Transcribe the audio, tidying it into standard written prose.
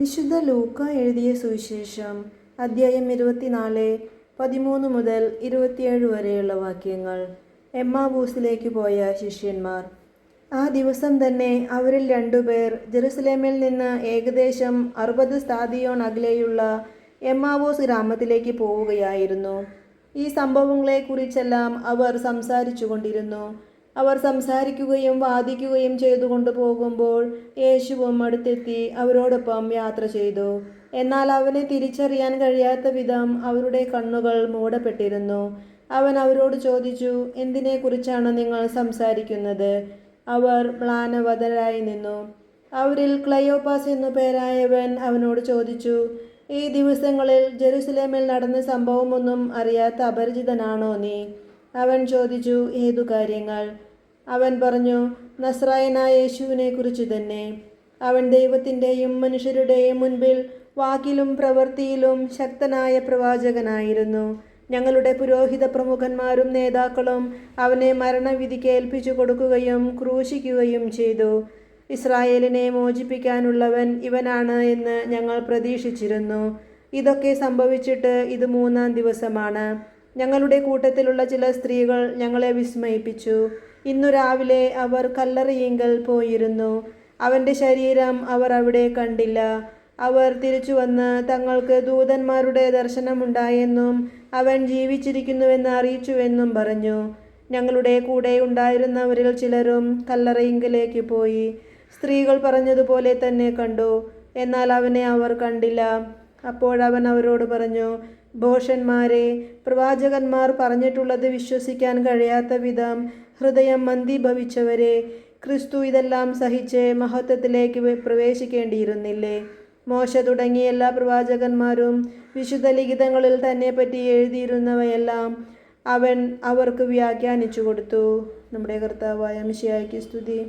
വിശുദ്ധ ലൂക്ക എഴുതിയ സുവിശേഷം അദ്ധ്യായം 24 13 മുതൽ 27 വരെയുള്ള വാക്യങ്ങൾ. എമ്മാവൂസിലേക്ക് പോയ ശിഷ്യന്മാർ. ആ ദിവസം തന്നെ അവരിൽ 2 പേർ ജെറുസലേമിൽ നിന്ന് ഏകദേശം 60 സ്താദിയോൻ അകലെയുള്ള എമ്മാവൂസ് ഗ്രാമത്തിലേക്ക് പോവുകയായിരുന്നു. ഈ സംഭവങ്ങളെക്കുറിച്ചെല്ലാം അവർ സംസാരിച്ചു കൊണ്ടിരുന്നു. അവർ സംസാരിക്കുകയും വാദിക്കുകയും ചെയ്തുകൊണ്ട് പോകുമ്പോൾ യേശുവും അടുത്തെത്തി അവരോടൊപ്പം യാത്ര ചെയ്തു. എന്നാൽ അവനെ തിരിച്ചറിയാൻ കഴിയാത്ത വിധം അവരുടെ കണ്ണുകൾ മൂടപ്പെട്ടിരുന്നു. അവൻ അവരോട് ചോദിച്ചു, എന്തിനെക്കുറിച്ചാണ് നിങ്ങൾ സംസാരിക്കുന്നത്? അവർ മ്ലാനവദരായി നിന്നു. അവരിൽ ക്ലയോപ്പാസ് എന്നു പേരായവൻ അവനോട് ചോദിച്ചു, ഈ ദിവസങ്ങളിൽ ജെറുസലേമിൽ നടന്ന സംഭവമൊന്നും അറിയാത്ത അപരിചിതനാണോ നീ? അവൻ ചോദിച്ചു, ഏതു കാര്യങ്ങൾ? അവൻ പറഞ്ഞു, നസ്രായനായ യേശുവിനെ കുറിച്ച് തന്നെ. അവൻ ദൈവത്തിൻ്റെയും മനുഷ്യരുടെയും മുൻപിൽ വാക്കിലും പ്രവൃത്തിയിലും ശക്തനായ പ്രവാചകനായിരുന്നു. ഞങ്ങളുടെ പുരോഹിത പ്രമുഖന്മാരും നേതാക്കളും അവനെ മരണവിധിക്ക് ഏൽപ്പിച്ചു കൊടുക്കുകയും ക്രൂശിക്കുകയും ചെയ്തു. ഇസ്രായേലിനെ മോചിപ്പിക്കാനുള്ളവൻ ഇവനാണ് എന്ന് ഞങ്ങൾ പ്രതീക്ഷിച്ചിരുന്നു. ഇതൊക്കെ സംഭവിച്ചിട്ട് ഇത് 3-ാം ദിവസമാണ്. ഞങ്ങളുടെ കൂട്ടത്തിലുള്ള ചില സ്ത്രീകൾ ഞങ്ങളെ വിസ്മയിപ്പിച്ചു. ഇന്നു രാവിലെ അവർ കല്ലറയിങ്കൽ പോയിരുന്നു. അവൻ്റെ ശരീരം അവർ അവിടെ കണ്ടില്ല. അവർ തിരിച്ചു വന്ന് തങ്ങൾക്ക് ദൂതന്മാരുടെ ദർശനമുണ്ടായെന്നും അവൻ ജീവിച്ചിരിക്കുന്നുവെന്ന് അറിയിച്ചുവെന്നും പറഞ്ഞു. ഞങ്ങളുടെ കൂടെ ഉണ്ടായിരുന്നവരിൽ ചിലരും കല്ലറയിങ്കലേക്ക് പോയി. സ്ത്രീകൾ പറഞ്ഞതുപോലെ തന്നെ കണ്ടു, എന്നാൽ അവനെ അവർ കണ്ടില്ല. അപ്പോഴവൻ അവരോട് പറഞ്ഞു, ഭോഷന്മാരെ, പ്രവാചകന്മാർ പറഞ്ഞിട്ടുള്ളത് വിശ്വസിക്കാൻ കഴിയാത്ത വിധം ഹൃദയം മന്ദീഭവിച്ചവരെ, ക്രിസ്തു ഇതെല്ലാം സഹിച്ച് മഹത്വത്തിലേക്ക് പ്രവേശിക്കേണ്ടിയിരുന്നില്ലേ? മോശ തുടങ്ങിയ എല്ലാ പ്രവാചകന്മാരും വിശുദ്ധ ലിഖിതങ്ങളിൽ തന്നെ പറ്റി എഴുതിയിരുന്നവയെല്ലാം അവൻ അവർക്ക് വ്യാഖ്യാനിച്ചു കൊടുത്തു. നമ്മുടെ കർത്താവായ മിശിഹായ്ക്ക് സ്തുതി.